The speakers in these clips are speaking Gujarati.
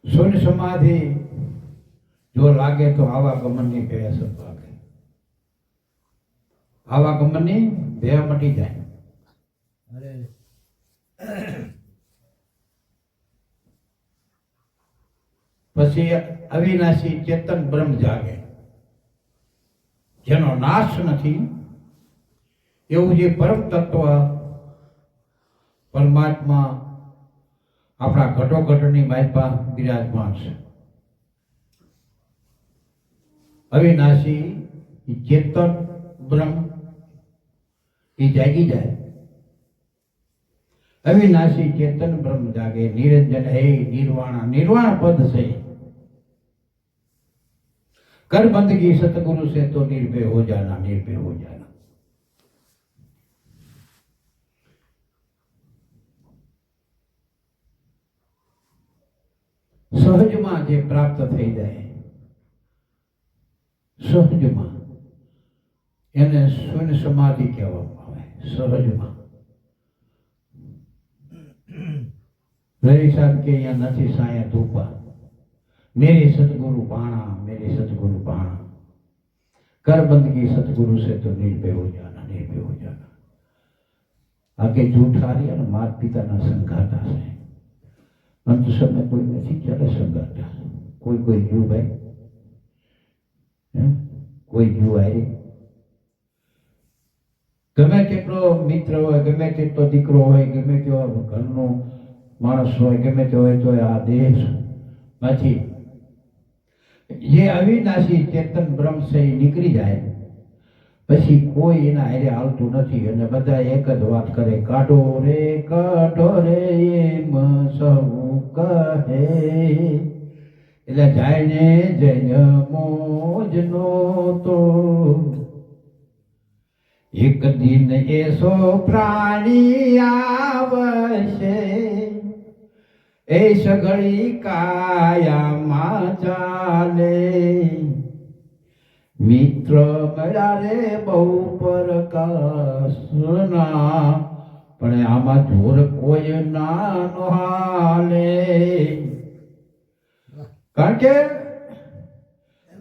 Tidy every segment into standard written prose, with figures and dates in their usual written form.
શૂન્ય સમાધિ જો લાગે તો આવાગમનની ભેસ લાગે, આવાગમનની ભે મટી જાય. પછી અવિનાશી ચેતન બ્રહ્મ જાગે, જેનો નાશ નથી એવું જે પરમ તત્વ પરમાત્મા આપણા ઘટોઘટની માલપા બિરાજમાન છે. અવિનાશી ચેતન બ્રહ્મ એ જાગી જાય. અવિનાશી ચેતન બ્રહ્મ જાગે, નિરંજન હે નિર્વાણ, નિર્વાણ પદ છે. कर बंदगी सतगुरु से तो निर्भय हो जाना, निर्भय हो जाना. સહજમાં જે પ્રાપ્ત થઈ જાય, સહજમાં એને શૂન્ય સમાધિ કહેવામાં આવે. સહજમાં રવિ સાહેબ કે અહીંયા નથી સાયા ધૂપા, मेरे सतगुरु पाना, मेरे सतगुरु पाना. कर बंदगी सतगुरु से तो निर्भय हो जाना, निर्भय हो जाना. आगे झूठ सारी है ना, माता पिता ना संघाता है. अंत समय कोई नहीं चले संघाता, कोई कोई जीव भाई, कोई जीव आए. गमे तेटलो मित्र होय, गमे तेटलो दीकरो होय, गमे तेવો ઘરનો માણસ હોય, ગમે તે હોય, તો આ દેહ માંથી જે અવિનાશી ચેતન બ્રહ્મ છે એ નીકળી જાય પછી કોઈ એના હારે હાલતું નથી. અને બધા એક જ વાત કરે, કાઢો રે એમ સૌ કહે. એટલે જાય ને જય મોજનો તો એક દિન એસો પ્રાણી આવશે, એ સગળી કાયામાં ચાલે. મિત્ર મળ્યા રે બહુ પ્રકાશના, પણ આમાં જોર કોઈ ના નો હાલે. કારણ કે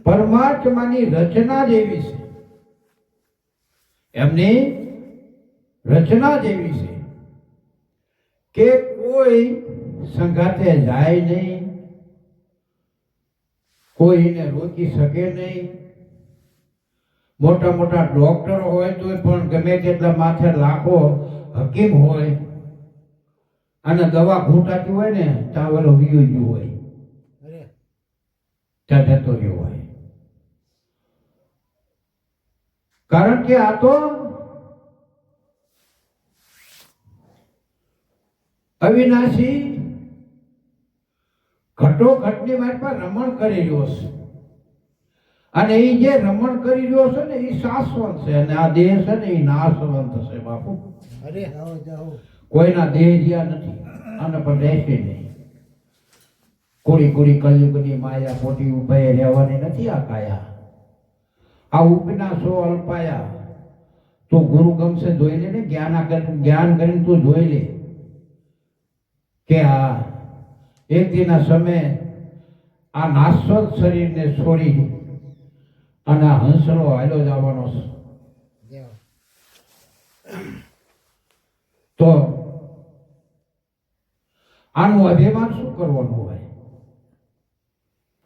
પરમાત્માની રચના જેવી છે, એમની રચના જેવી છે કે કોઈ સંઘાતે જાય નહીં, કોઈને રોકી શકે નહીં. મોટા મોટા ડોક્ટર હોય તો પણ ગમે તેટલા માથે લાખો હકીમ હોય અને દવા ઘૂંટાતી હોય ને ત્યાં ઓલો વિયો ગયો હોય, ત્યાં જતો રહ્યો હોય. કારણ કે આ તો અવિનાશી ઘટોઘટની વાત પર રમણ કરી રહ્યો છે. અને એ જે રમણ કરી રહ્યો છે ને એ શાશ્વત છે, અને આ દેહ છે ને એ નાશવંત છે. બાપુ કોઈના દેહ જ્યાં નથી, આને પણ રહેશે નહીં. કોડી કોડી કલયુગની માયા પોટી ઉભે રહેવાની નથી આ કાયા. આ ઉપના સો અલ્પાયા. તું ગુરુ ગમશે જોઈ લે ને, જ્ઞાન કરીને તું જોઈ લે કે આ એક દિનના સમયે આ નાશવંત શરીરને છોડી અને આ હંસલો હાલો જવાનો છે. તો આનું અભિમાન શું કરવાનું હોય?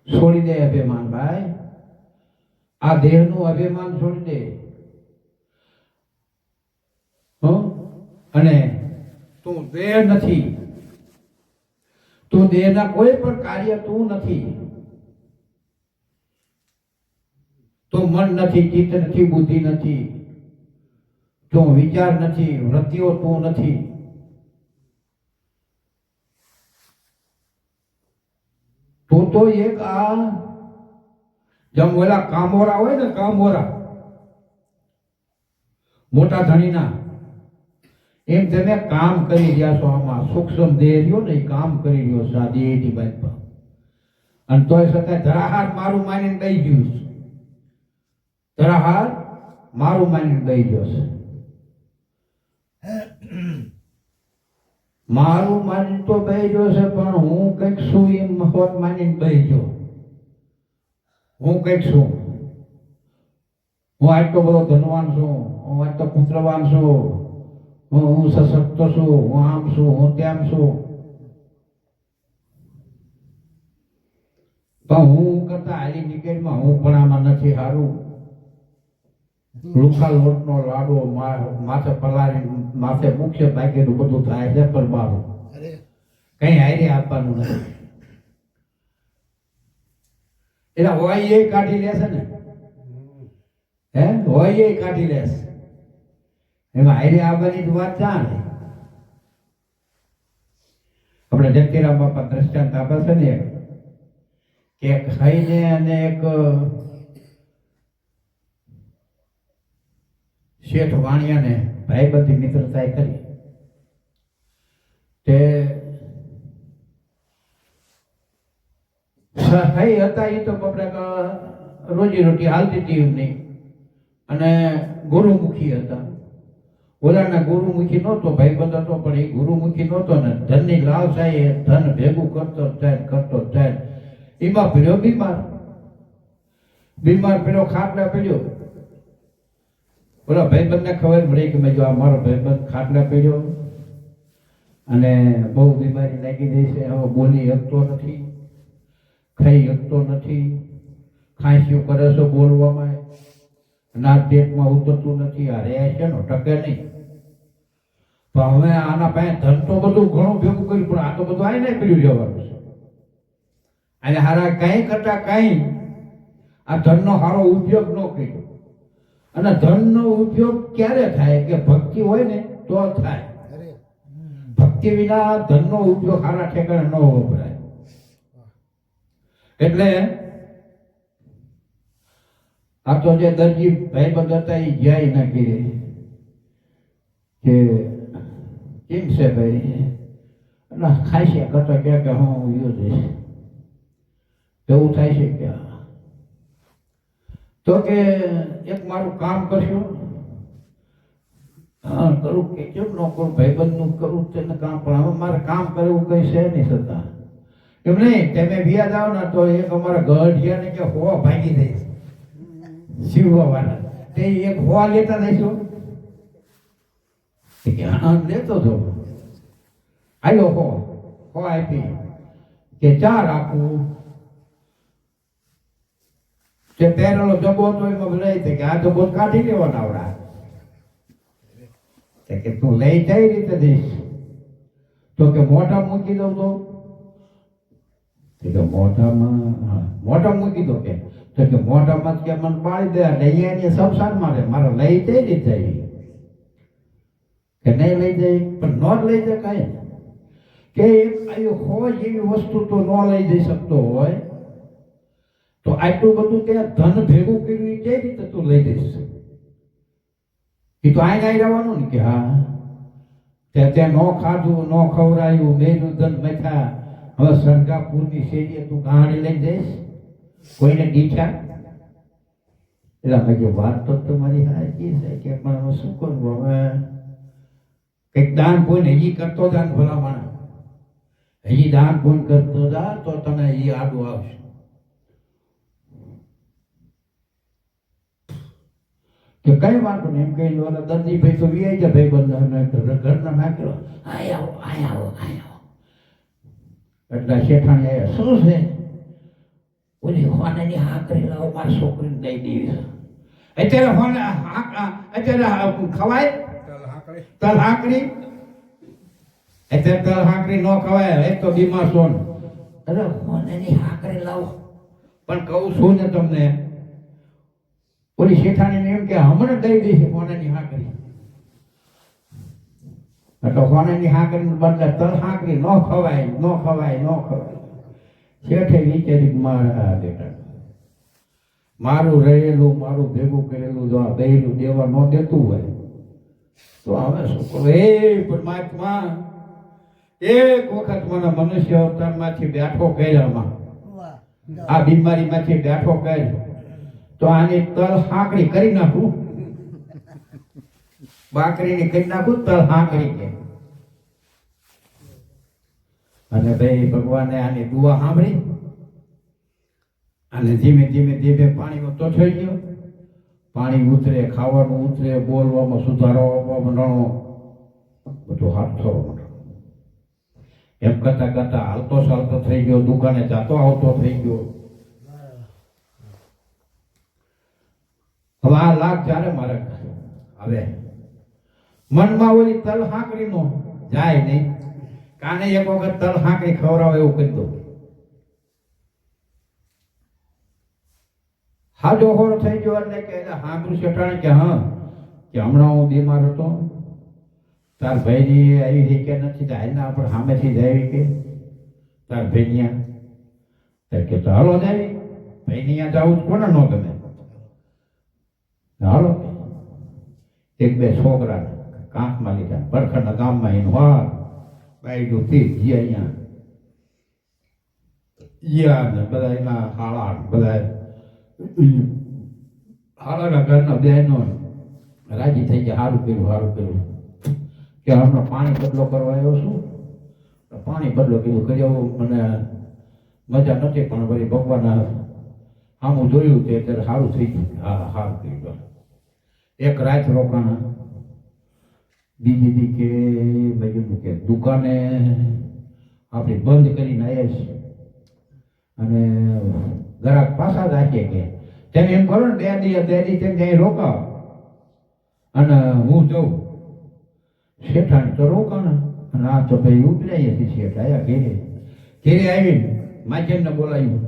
છોડી દે અભિમાન ભાઈ, આ દેહનું અભિમાન છોડી દે. અને તું દેહ નથી, તું દેહના કોઈ પણ કાર્ય તું નથી. તું મન નથી, ચિત્ત નથી, બુદ્ધિ નથી, તું વિચાર નથી, વૃત્તિઓ તું નથી. તું તો એક આ જેમ ઓલા કામોરા હોય ને, કામોરા મોટા ધણીના, એમ તમે કામ કરી રહ્યા છો. આમાં સૂક્ષ્મ દેહ રહ્યો ને, એ કામ કરી રહ્યો છે આ દેહની બાજુમાં. અને તોય છતાં ધરાહાર મારું માનીને દઈ ગયું છે, ધરાહાર મારું માનીને દઈ ગયો છે. મારું માની તો બેહ્યો છે, પણ હું કંઈક છું એમ હોત માનીને બેહ્યો. હું કંઈક છું. હું આટલો બધો ધનવાન છું, હું આટલો પુત્રવાન છું, હું સશક્ત છું, હું આમ છું, હું તેમ છું. પણ હું કરતા હાલી નીકળમાં હું પણ આમાં નથી હારું. રૂખા લોટનો લાડો માથે પલાળી માથે મુખ્ય બાકીનું બધું થાય છે, પણ મારું કઈ હારી આપવાનું નથી. એટલે હોય એ કાઢી લેશે ને, હે હોય એ કાઢી લેશે. એમાં હારી આવવાની વાત ચાલે. આપણે જગતીરામ બાપા દ્રષ્ટાંત આપે છે ને કે ખાઈને અને એક શેઠ વાણિયાને ભાઈબંધી મિત્રતા કરી. તે સહાય હતા એ તો આપણે રોજી રોટી હાલતી હતી એમની, અને ગુરુમુખી હતા. ઓલાના ગુરુમુખી નહોતો, ભાઈબંધ હતો, પણ એ ગુરુમુખી નહોતો ને ધનની લાલસા એ ધન ભેગું કરતો જાય. એમાં પીડ્યો બીમાર પીડ્યો, ખાટલા પીડ્યો. ઓલા ભાઈબંધને ખબર પડી કે મેં જો આ મારો ભાઈબંધ ખાટલા પીડ્યો અને બહુ બીમારી લાગી ગઈ છે, હવે બોલી શકતો નથી, ખાઈ શકતો નથી, ખાંસ્યું કરે છે બોલવામાં, ના પેટમાં ઉતરતું નથી, આ રહે છે ને ટકે નહીં. તો હવે આના પાસે ધન તો બધું ઘણું ભેગું કર્યું, પણ આ તો બધું આઈને પીડ્યું જવાનું છે. અને હારા કઈ કરતા કઈ આ ધનનો સારો ઉપયોગ ન કર્યો. અને ધનનો ઉપયોગ ક્યારે થાય કે ભક્તિ હોય ને તો થાય. ભક્તિ વિના ધનનો ઉપયોગ સારા ઠેકાણે ન વપરાય. એટલે આ તો જે દરજી ભાઈબંધ હતા એ જાય ના કીધે કે કેમ છે ભાઈ, એટલે ખાય છે કરતા કે હું યુ જઈશ એવું થાય છે કે તો કે એક મારું કામ કરશું. હા કરું કે કેમ ન કરું, ભાઈબંધનું કરું તેને કામ, પણ હવે મારે કામ કરવું કઈ છે નહીં થતા. એમ નહીં, તમે વ્યાજ આવો ને તો એક અમારા ગઢિયાને કે હો ભાગી દઈશ શિવવા વાળા, તે એક હોવા લેતા દઈશું કે હા લેતો હતો. આયો હો આપી કે ચાર આપું. જે પહેરેલો જબો હતો એમાં લઈ કે આ જબો કાઢી લેવાના આવડા કે તું લઈ કઈ રીતે દઈશ, તો કે મોઢા મૂકી દઉં તો મોઢા મૂકી દો કે મોઢામાં કે મને બાળી દે એટલે અહીંયા સંસાર મારે મારે લઈ જઈ રીતે કે નહીં લઈ જાય, પણ ન લઈ જાય કઈ કે હોય એવી વસ્તુ તો ન લઈ જઈ શકતો હોય તો આટલું બધું ત્યાં ધન ભેગું કર્યું એ કઈ રીતે તું લઈ જઈશ? એ તો આઈને આવી રહેવાનું ને કે હા ત્યાં ન ખાધું ન ખવડાયું મેલું ધન બેઠા, હવે સરકાપુરની શેરીએ તું ગાડી લઈ જઈશ કોઈને દીઠા? એટલે મેં જો વાત તો તમારી સાચી છે કે પણ હવે શું કરવું, હવે કંઈક દાન પુણ્ય હજી કરતો જા ભલા માણસ, હજી દાન પુણ્ય કરતો જા તો તને એ આડું આવશે. કે કઈ વાંધો નહીં એમ કઈ દર્દી ભાઈ તો વી જાય ભાઈ બંધ ઘરના નાખ્યો આવો. એટલે શેઠાણી આવ્યા, શું છે? ઓલી હોનાની હાકરી લાવો મારી છોકરીને દઈ દેવી. અત્યારે ખવાય તલ હાકરી? અત્યારે તલ હાકરી ન ખવાય, એક તો બીમાર છો. અરે હોનાની હાકરી લાવો. પણ કહું છું ને તમને, ઓલી શેઠાણીને એમ કે હમણાં દઈ દઈશ હોનાની હાકરી. એટલે હોનાની હાકરી બદલે તલ હાકરી ન ખવાય. શેઠે વિચારી મારા બેટા મારું રહેલું મારું ભેગું કરેલું જો આ બહેલું દેવા ન દેતું હોય તો હવે શું કરું? એ પરમાત્મા એક વખત મને મનુષ્ય અવતારમાંથી બેઠો કર્યામાં, આ બીમારીમાંથી બેઠો કર્યો તો આની તલ હાંકડી કરી નાખું, બાકરીની કરી નાખું તલ હાંકડી કે અને ભાઈ ભગવાને આની દુઆ સાંભળી અને ધીમે ધીમે ધીમે પાણીનો તો થઈ ગયો. પાણી ઉતરે, ખાવાનું ઉતરે, બોલવામાં સુધારો આવવામાં નણો બધું હાથ થવા માંડ્યો. એમ કરતા કરતા હાલતો ચાલતો થઈ ગયો, દુકાને જાતો આવતો થઈ ગયો. હવે આ લાખ જ્યારે મારે હવે મનમાં ઓલી તલ હાંકડીનો જાય નહીં. કાને એક વખત તલ હાંકડી ખવડાવે એવું કરી દો. હાજો હોળ થઈ ગયો એટલે કે સાંભળ્યું શેઠાણી કે હા કે હમણાં હું બીમાર હતો, તાર ભાઈની આવી છે કે નથી, હાલના આપણે સામેથી જાય કે તાર ભાઈ ત્યાં કે હાલો જાય ભાઈ ત્યાં જવું કોને ન ગમે, હાલો. એક બે છોકરા કાંકમાં લીધા, પડખરના ગામમાં એનું વાર બાયડું થી ગયા અહીંયા બધા એના હાળા બધા હાળાના ઘરના બહેનો રાજી થઈ ગયા. સારું કર્યું, સારું કર્યું કે હમણાં પાણી બદલો કરવા આવ્યો છું, પાણી બદલો કીધું કરી આવું. મને મજા નથી પણ વળી ભગવાન આમું જોયું તે ત્યારે સારું થઈ ગયું. હા સારું કર્યું. એક રાત રોકાણા. બીજી દી કે ભાઈ કે દુકાને આપણે બંધ કરીને આવ્યા છીએ અને ગ્રાહક પાછા રાખીએ કે તેને એમ કરો ને બે દી તેને ત્યાં રોકાવ અને હું જઉં. શેઠાણી તો રોકાણા અને આ તો ભાઈ ઉપલાઈએ છીએ. શેઠ આવ્યા ઘેરે. ઘેરે આવીને માજનને બોલાવ્યું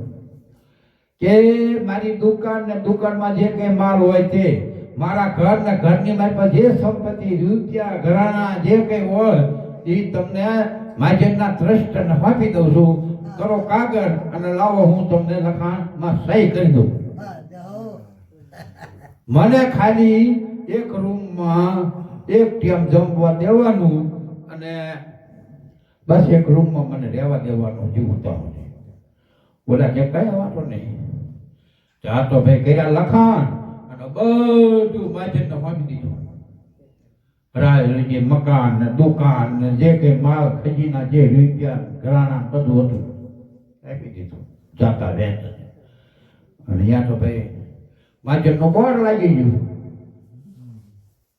કે મારી દુકાન ને દુકાનમાં જે કઈ માલ હોય તે મારા ઘર ને ઘરની મારી પાસે જે સંપત્તિ રૂપિયા ઘરાણા જે કઈ હોય એ તમને માજનના ટ્રસ્ટને આપી દઉં છું. કરો કાગળ અને લાવો, હું તમને લખાણમાં સહી કરી દઉં. મને ખાલી એક રૂમમાં એક ટાઈમ જમવા દેવાનું અને બસ એક રૂમમાં મને રહેવા દેવાનું જીવતા. બોલા કે કઈ વાતો નહીં. આ તો ભાઈ કર્યા લખાણ અને બધું માજનને આપી દીધું. રાય મકાન ને દુકાન ને જે કઈ માલ ખજીના જે રૂપિયા ઘરાણા બધું હતું આપી દીધું. જાતા વેચ અને ત્યાં તો ભાઈ માજનનો બોર્ડ લાગી ગયું.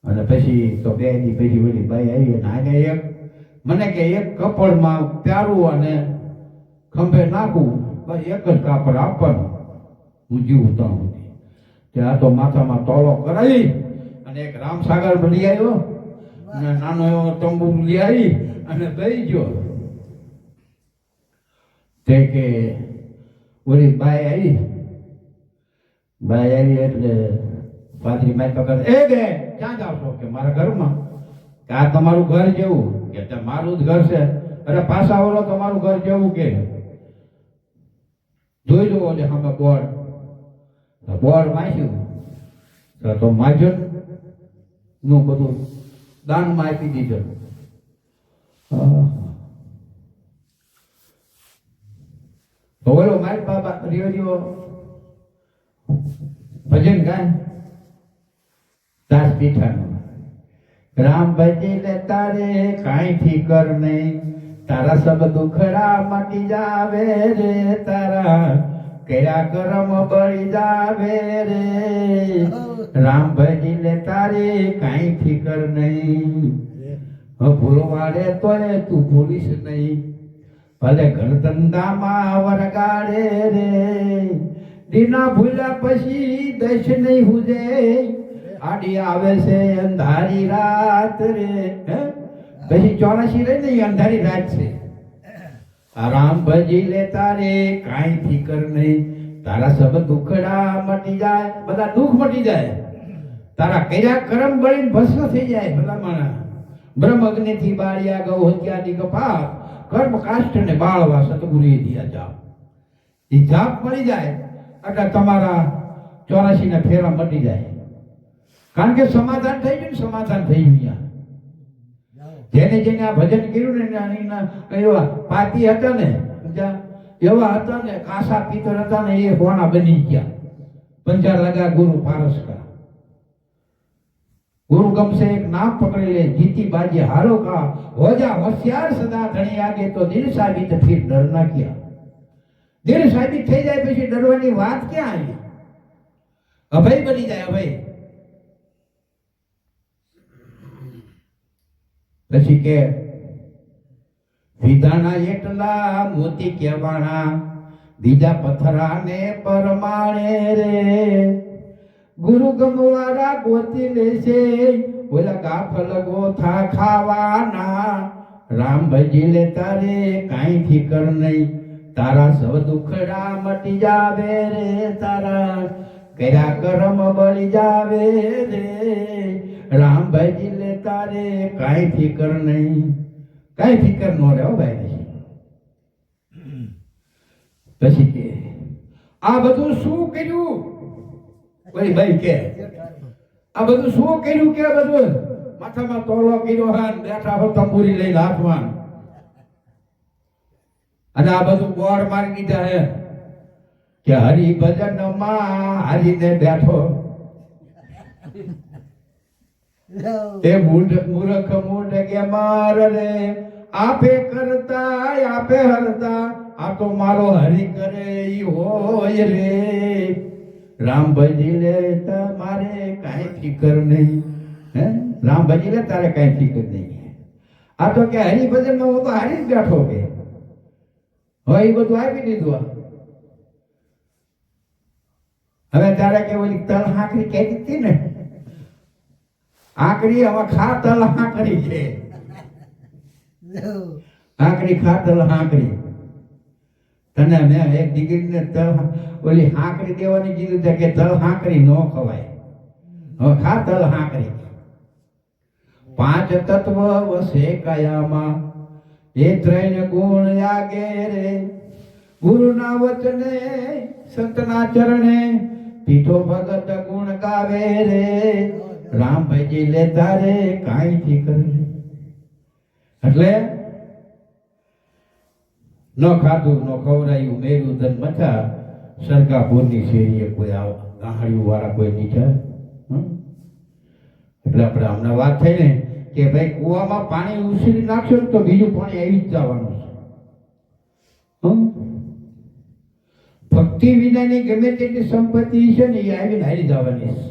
અને પછી તો બે દી પછી ઓલી બાઈ આવી અને આને એક મને કે એક કપડમાં પ્યારું અને ખંભે નાખવું, બસ એક જ કાપડ આપવાનું, હું જીવતા હતી. ત્યાં તો માથામાં તોલો કરાવી અને એક રામસાગર લઈ આવ્યો અને નાનો એવો તંબુ લઈ આવી અને દઈ ગયો. તે કે ઓલી બાઈ આવી એટલે પાદરી માય પકડ, એ બે ક્યાં જાવ છો કે મારા ઘરમાં. કે આ તમારું ઘર જેવું કે મારું જ ઘર છે. અરે પાછા ઓલો તમારું ઘર જેવું કે જોઈ જુઓ એટલે સામે બોર્ડ વાંચ્યું તો માજન નું બધું દાનમાં આપી દીધું. તો ઓલો મારી બાબા રહ્યો ભજન ગાય દાસ પીઠાનું. રામ ભજી લે તારે કાંઈ ફિકર નહીં, તારા સબ દુખડા મટી જાવે રે, તારા કર્યા કરમ બળી જાવે રે. રામ ભજી લે તારે કાંઈ ફિકર નહીં, ભૂલવાડે તોય તું ભૂલીશ નહીં, ભલે ઘર ધંધામાં વરગાડે રે. દીના ભૂલ્યા પછી દશ નહીં હુજે, આડી આવે છે અંધારી રાત રે. પછી 84 રહી ને અંધારી રાત છે. રામ ભજી લે તારે કાંઈ ફિકર નહીં, તારા સબ દુખડા મટી જાય, બધા દુઃખ મટી જાય, તારા કર્યા કરમ બળીને ભસ્મ થઈ જાય. ભલા માણા બ્રહ્મ અગ્નિ થી બાળ્યા ગૌ હત્યાદિ કપાપ કર્મ કાષ્ઠ ને બાળવા સતગુરુએ દિયા જાપ. એ જાપ મળી જાય એટલે તમારા 84 ના ફેરા મટી જાય. કારણ કે સમાધાન થઈ ગયું, સમાધાન થઈ ગયું. જેને જેને આ ભજન કર્યું ને એવા પાતી હતા ને એવા હતા ને કાસા પિત્તર હતા ને એ હોણા બની ગયા. પંચા લગા ગુરુ પારસ કા. गुरु गम से एक नाम पकड़ ले, जीती बाजी हारो का, हो जा होशियार सदा धनी आगे, तो दिल साबित फिर डरना क्या। दिल साबित થઈ જાય પછી ડરવાની વાત ક્યાં આવી? અભય બની જાય, અભય. પછી કે વિધાના એટલા મોતી કેવાણા, બીજા પથરાને પરમાણે રે. ગુરુ ગમવાળા ગોતી લેશે, ઓલા ગાફલ ગોથા ખાવાના. રામ ભજી લે તારે કાંઈ ફિકર નહીં, તારા સૌ દુખડા મટી જાવે રે. તારા કર્યા કરમ બળી જાવે રે. રામ ભજી લે તારે કાંઈ ફિકર નહીં, કાંઈ ફિકર ન રહે ભાઈ. પછી કે આ બધું શું કર્યું? કોઈ ભાઈ કે આ બધું શું કર્યું? કે બધું માથામાં તોલો કર્યો હા, બેઠા હો તંબુરી લઈને હાથમાં, અને આ બધું બોર મારી દીધા હે કે હરિભજન માં હારીને બેઠો. એ મૂર્ખ મૂર્ખ કે માર રે, આપે કરતા આપે હરતા, આ તો મારો હરિ કરે ઈ હોય રે. રામ ભજી લે મારે કાંઈ ફિકર નહીં, હે રામ ભજી લે તારે કાંઈ ફિકર નહીં. આ તો કે હરિભજન માં હું તો હારી જ બેઠો કે હવે એ બધું આપી દીધું. હવે તારે કે ઓલી તલ હાંકરી કહેતી હતી ને, આંકડી હવે ખા તલ હાંકડી છે. આંકડી ખા તલ હાંકડી. તને મેં એક દીકરીને તલ ઓલી હાંકડી દેવાની કીધું છે કે તલ હાંકડી ન ખવાય, હવે ખા તલ હાંકડી. પાંચ તત્વ વસે કયામાં, એ ત્રણ ગુણ આગે રે. ગુરુના વચને સંતના ચરણે, પીઠો ભગત ગુણ ગાવે રે. રામ ભજી લે તારે કાંઈ ફિકર નહીં. એટલે ન ખાધું ન ખવડાયું, મેરું ધન મથા, સરકાપુરની શેરીએ કોઈ ગાહડિયું વાળા કોઈ નીચા. એટલે આપણે હમણાં વાત થઈ ને કે ભાઈ કુવામાં પાણી ઉછળી નાખશો ને તો બીજું પાણી આવી જ જવાનું છે. ભક્તિ વિનાની ગમે તેટલી સંપત્તિ છે ને એ આવીને હારી જવાની છે.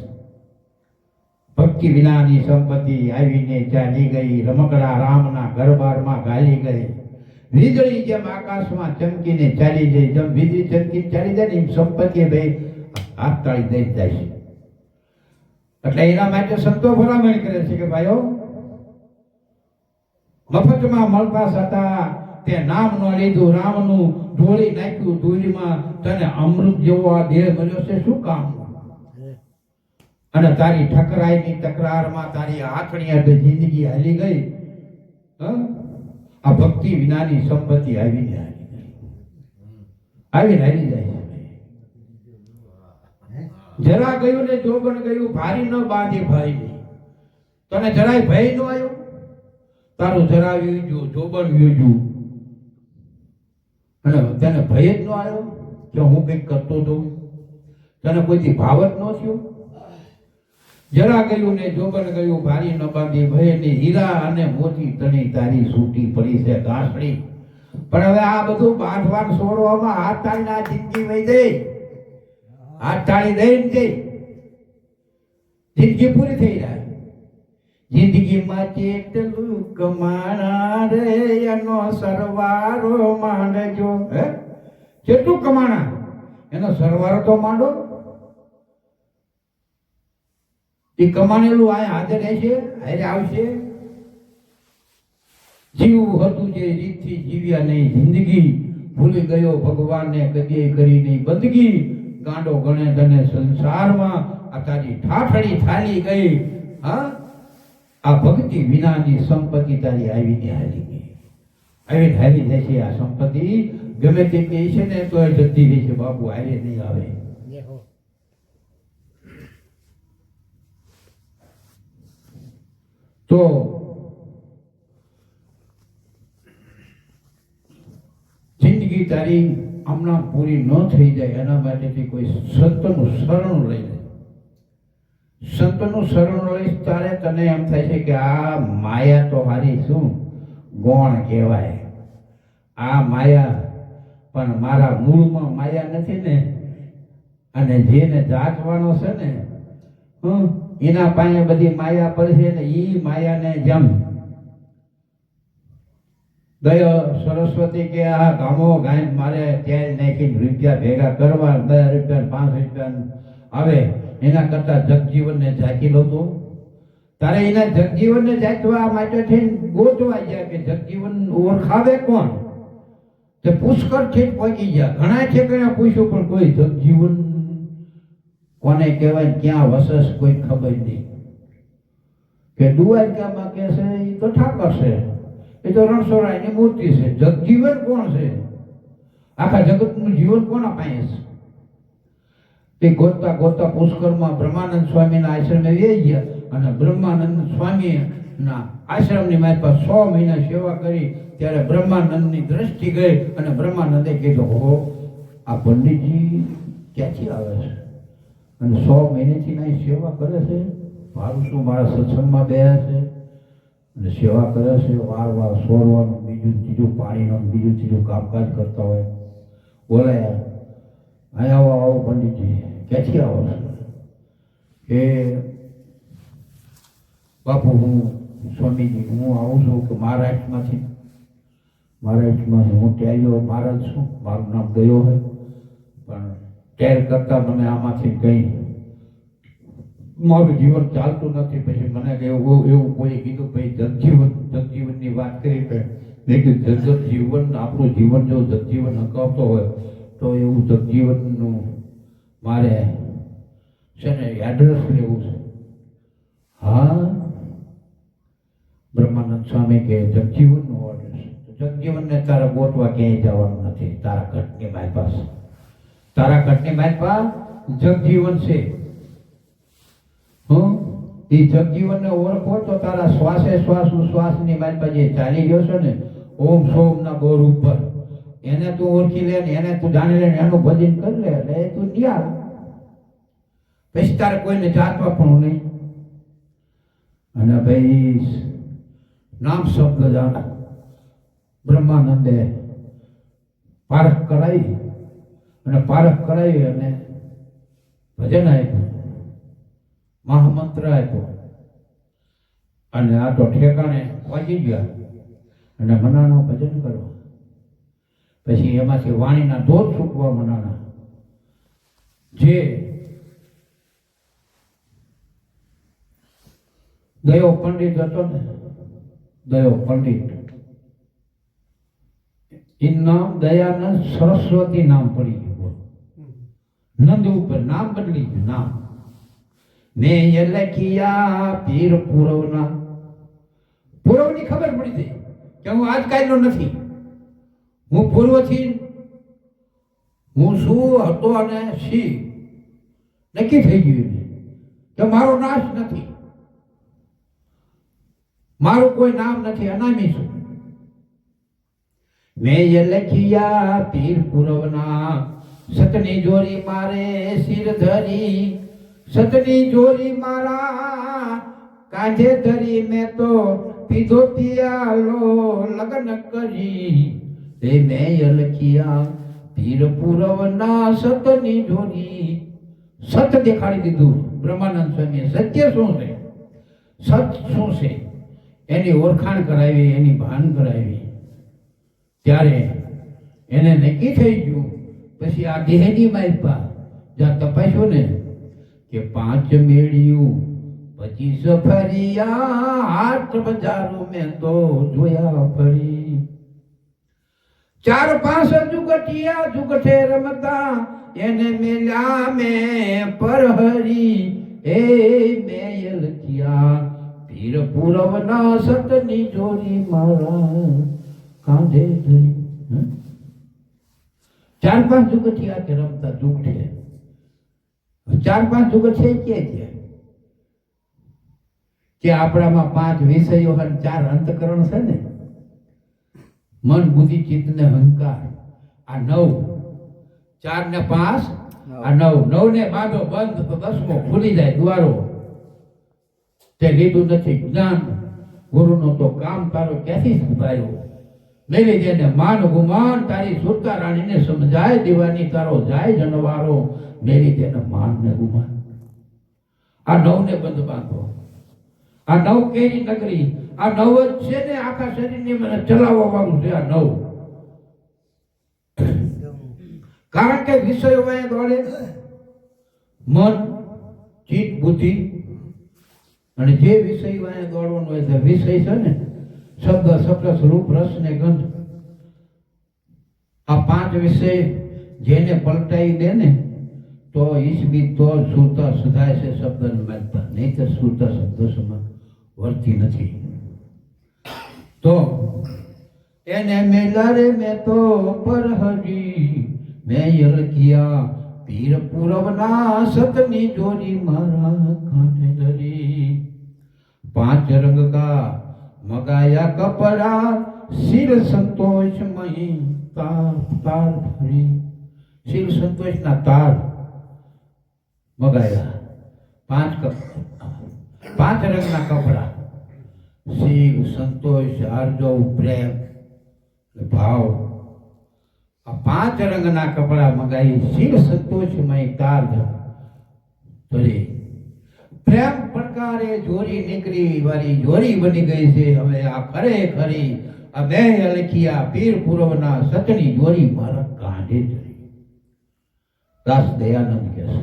ભક્તિ વિનાની સંપત્તિ આવીને ચાલી ગઈ, રમકડા રામના ગરબારમાં ગાલી ગઈ. વીજળી જેમ આકાશમાં ચમકીને ચાલી જાય, જેમ વીજળી ચમકીને ચાલી જાય ને એમ સંપત્તિ ભાઈ હાથ તાળી દઈ જાય છે. એટલે એના માટે સંતો ભલામણ કરે છે કે ભાઈઓ, મફતમાં મળતા છતાં તે નામ ન લીધું, રામનું ઢોળી નાખ્યું ધૂળીમાં, તને અમૃત જેવો આ દેહ મળ્યો છે શું કામ? અને તારી ઠકરાઈની તકરારમાં તારી આંખણી જિંદગી હાલી ગઈ. આ ભક્તિ વિનાની સંપત્તિ આવીને હાલી જાય. જરા ગયું ને જોગણ ગયું, ભારી ન બાંધે ભાઈ. તને જરાય ભય ન આવ્યો, તારું જરા વ્યુજું જોબન વ્યુજું, અને તને ભય જ ન આવ્યો કે હું કંઈક કરતો હતો, તને કોઈથી ભાવ જ ન થયો. જરા ગયું ને જોબન ગયું, ભારી ન બાંધી ભય ને, હીરા અને મોતી તને તારી સૂટી પડી છે ઘાસડી. પણ હવે આ બધું બાંધવાન છોડવામાં હાથ તાળીના જિંદગી વહી જાય, હાથ તાળી દઈને જઈ જિંદગી પૂરી થઈ જાય. જિંદગીમાં કેટલું કમાણા રે, એનો સરવારો માંડજો. હે કેટલું કમાણા, એનો સરવારો તો માંડો. એ કમાણેલું આ હાજર રહેશે, હારે આવશે. જીવવું હતું જે રીતથી જીવ્યા નહીં, જિંદગી ભૂલી ગયો ભગવાનને કદી કરી નહીં બંદગી. ગાંડો ગણે તને સંસારમાં, આ તારી ઠાઠડી થાલી ગઈ. હા, આ ભક્તિ વિનાની સંપત્તિ તારી આવીને હારી ગઈ, આવીને હારી જશે. આ સંપત્તિ ગમે તેટલી છે ને તો એ જતી રહેશે બાપુ, હારે નહીં આવે. તો જિંદગી તારી હમણાં પૂરી ન થઈ જાય એના માટેથી કોઈ સત્યનું શરણું લઈ લે. સંતનું શરણ લઈશ ત્યારે તને એમ થાય છે કે આ માયા તો હારી શું ગોણ કહેવાય. આ માયા પણ મારા મૂળમાં માયા નથી ને. અને જેને જાગવાનો છે ને એના પાસે બધી માયા પડશે ને ઈ માયાને જેમ ગયો સરસ્વતી કે આ ગામો ગાય મારે તેલ નાખીને રૂપિયા ભેગા કરવા 10 રૂપિયા 5 રૂપિયા આવે એના કરતા જગજીવનને ઝાંકી લો તો. તારે એના જગજીવનને ઝાંકવા માટે થઈને ગોતવા ગયા કે જગજીવન ઓળખાવે કોણ. તે પુષ્કળ છે પહોંચી ગયા, ઘણા છે કે પૂછ્યું પણ કોઈ જગજીવન કોને કહેવાય ક્યાં વસસ કોઈ ખબર નહીં. કે દ્વારકામાં કે છે એ તો ઠાકર છે, એ તો રણછોડરાયની મૂર્તિ છે. જગજીવન કોણ છે? આખા જગતનું જીવન કોના પાસે છે? તે ગોતતા ગોતતા પુષ્કરમાં બ્રહ્માનંદ સ્વામીના આશ્રમે વહી ગયા અને બ્રહ્માનંદ સ્વામીના આશ્રમની મારી પાસે 100 મહિના સેવા કરી. ત્યારે બ્રહ્માનંદની દ્રષ્ટિ ગઈ અને બ્રહ્માનંદે કીધું હો આ પંડિતજી ક્યાંથી આવે છે અને 100 મહિનેથી ના સેવા કરે છે. મારું શું મારા સત્સંગમાં બેહે છે અને સેવા કરે છે, વાર વાર સોરવાનું, બીજું ત્રીજું પાણીનું, બીજું ત્રીજું કામકાજ કરતા હોય. બોલાયા અહીંયા આવો પંડિતજી ક્યાંથી આવો છો? કે બાપુ હું સ્વામીજી હું આવું છું કે મહારાષ્ટ્રમાંથી હું ટેલ્યો મહારાજ છું, મારું નામ ગયો હોય પણ ટેલ કરતા મને આમાંથી કંઈ મારું જીવન ચાલતું નથી. પછી મને એવું કોઈ કીધું ભાઈ જગજીવનની વાત કરી મેં કીધું જગજીવન આપણું જીવન જો જગજીવન હકાવતો હોય તો એવું જગજીવનનું મારે છે ને એડ્રેસ લેવું છે. હા બ્રહ્માનંદ સ્વામી કે જગજીવનનું એડ્રેસ. જગજીવનને તારા ગોતવા ક્યાંય જવાનું નથી. તારા ઘટની મારી પાસે જગજીવન છે. એ જગજીવનને ઓળખો તો તારા શ્વાસે શ્વાસ શ્વાસની મારી પાસે ચાલી રહ્યો છે ને ઓમ સોમ ના બોર ઉપર એને તું ઓળખી લે ને એને તું જાણી લે ને એનું ભજન કરી લે એટલે તું નિયાર. પછી તારે કોઈને જાતવા પણ નહીં. અને ભાઈ નામ શબ્દ જાણ બ્રહ્માનંદે પારખ કરાવી અને ભજન આપ્યું, મહામંત્ર આપ્યો અને આ તો ઠેકાણે પહોંચી ગયા અને મનાનું ભજન કરો. પછી એમાંથી વાણીના ધોધ છૂટવા મનાના. જે દયો પંડિત હતો ને, દયો પંડિત એ નામ દયાનંદ સરસ્વતી નામ પડી ગયું. નંદ ઉપર નામ બદલી ગયું. નામ મેં એ લખિયા પીર પૂરવના. પૂરવની ખબર પડી ગઈ કે હું આજકાલનો નથી, હું પૂર્વથી હું શું હતો અને શી નક્કી થઈ ગયું કે મારો નાશ નથી, મારું કોઈ નામ નથી, અનામી છું. મેં એ લખિયા પીર પૂરવના સતની જોરી મારે શિર ધરી, સતની જોરી મારા કાંધે ધરી મેં તો પીધો પિયાલો લગ્ન કરી. એ મેં લખિયા પીર પૂરવના સતની જોરી. સત દેખાડી દીધું બ્રહ્માનંદ સ્વામીએ. સત્ય શું છે, સત શું છે એની ઓળખાણ કરાવી, એની ભાન કરાવી. ત્યારે એને નક્કી થઈ ગયું. પછી આ દેહની માલપા જ્યાં તપાસ્યું ને કે 5 મેળ્યું 25 ફરિયા, 8 બજારો મેં તો જોયા ફરી. 4-5 જુગટિયા જુગઠે રમતા એને મેલ્યા મેં પરહરી. એ મેં લખિયા પીર પૂરવના સતની જોરી મારા કાંધે ધરી. 4-5 જુગઠિયા કે રમતા જુગઠે. 4-5 જુગઠે કે આપણામાં 5 વિષયો અને 4 અંતકરણ છે ને, મન બુદ્ધિ ચિત્ત ને અહંકાર. આ 9, 4 ને 5 આ 9 ને બાંધો બંધ તો 10મો ખુલી જાય દ્વારો. તે લીધું નથી જ્ઞાન. ગુરુનો તો કામ તારો ક્યાંથી સંભાળ્યો? મેલી જેને માન ગુમાન તારી સુરતા રાણીને સમજાય દીવાની તારો જાય જનવારો. મેલી જેને માન ને ગુમાન. આ નવને બંધ બાંધો. આ નવ કેરી નગરી, આ નવ જ છે ને આખા શરીરની મને ચલાવવા વાળું છે આ નવ. કારણ કે વિષયો વાય દોડે મન, ચિત્ત, બુદ્ધિ, અને જે વિષય વાય દોડવાનું હોય છે વિષય છે ને શબ્દ, સપ્રસ, રૂપ, રસ ને ગંધ. આ પાંચ વિષય જેને પલટાઈ દે ને તો ઈસબી તો સુરતા સુધાય છે શબ્દ માનતા, નહીં તો સુરતા શબ્દ સમાન વર્તી નથી. તો એને મેલા રે મેં તો પર હજી મેં યલકિયા પીર પૂરવના સતની જોરી મારા કાંઠે ધરી. પાંચ રંગ કા મગાયા કપડા શિર સંતોષ મહી તાર તાર ભરી. શિર સંતોષ ના તાર મગાયા. પાંચ રંગના કપડા, શિવ, સંતોષ, આર્જવ, પ્રેમ, ભાવ. આ પાંચ રંગના કપડા મગાઈ શિવ સંતોષમય તાર ધરી. પ્રેમ પડકારે જોરી નીકળી વારી જોરી બની ગઈ છે હવે આ ખરેખરી. આ બે લખિયા પીર પૂરવના સતની જોરી મારા કાંઢે ધરી. દાસ દયાનંદ કહે છે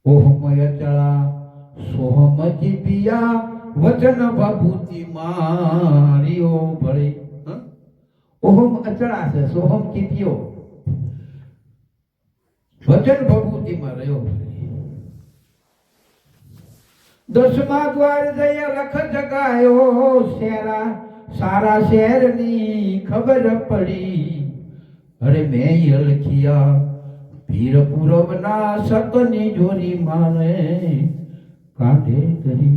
ઓહમય ચળા સોહમજી પિયા વચન ભભૂતિ મારીઓ ભળી. ઓહમ અચળા છે, સોહમ ચીપિયો, વચન ભભૂતિ માં રહ્યો. દસમા દ્વાર જય લખ જગાયો શેરા સારા શહેરની ખબર પડી. અરે મેં લખિયા પીર પૂરવના સતની જોરી મારે કાંઠે ધરી.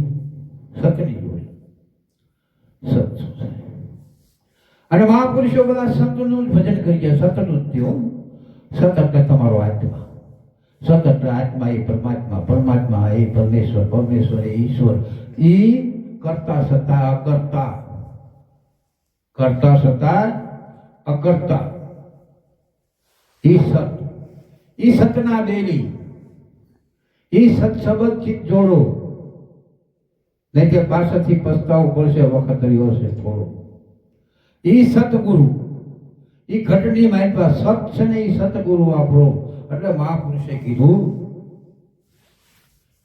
સતની જોરી સત. અને મહાપુરુષો બધા સતનું ભજન કરી ગયા. સતનું જ થયો. સત એટલે તમારો આત્મા. સત એટલે આત્મા એ પરમાત્મા, પરમાત્મા એ પરમેશ્વર, પરમેશ્વર એ ઈશ્વર. ઈ કરતા સતા અકર્તા, કરતા સતા અકર્તા. ઈ સત, ઈ સતના દેલી, ઈ સત શબ્દ ચિત્ત જોડો, નહીં કે પાછળથી પસ્તાવો પડશે, વખત રહ્યો છે થોડો. ઈ સતગુરુ, ઈ ઘટની માહિતી સત છે ને ઈ સતગુરુ આપણો. એટલે મહાપુરુષે કીધું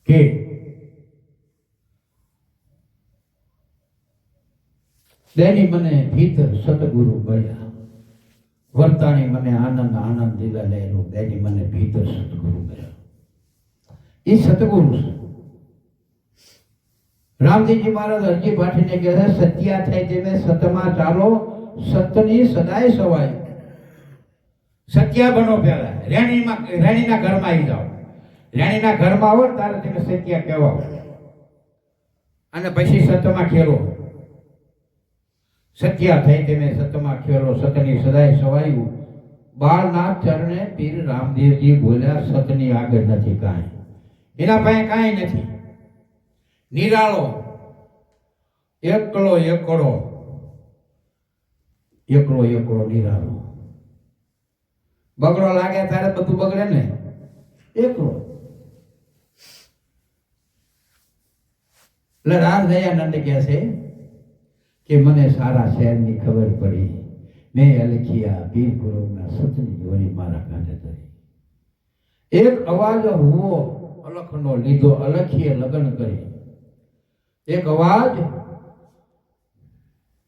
કે તેની મને ભીતર સતગુરુ મળ્યા, વર્તાણી મને આનંદ આનંદ દિલા લેલો. તેની મને ભીતર સતગુરુ મળ્યા. એ સતગુરુ છે. રામજીજી મહારાજ અરજી પાઠીને કહે છે સત્યા થાય તેમે સતમાં ચાલો, સતની સદાય સવાય. સત્યા બનો પહેલા, રાણીના ઘરમાં આવી જાઓ. રાણીના ઘરમાં આવો તારે તેને સત્યા કહેવાય, અને પછી સતમાં ખેલો. સત્યા થઈ તેમે સતમાં ખેલો, સતની સદાય સવાયું. બાળનાથ ચરણે પીર રામદેવજી બોલ્યા સતની આગળ નથી કાંઈ, એના પાસે કાંઈ નથી. નિરાળો, એકલો એકડો, એકલો એકડો નિરાળો. બગડો લાગે ત્યારે બધું બગડે ને, એકલો. એટલે રામ દયાનંદ કહે છે કે મને સારા શહેરની ખબર પડી. મેં અલખિયા પીર પૂરવના સતની જોડી મારા કાંઠે ધરી. એક અવાજ હુવો અલખનો લીધો, અલખીએ લગ્ન કરી. એક અવાજ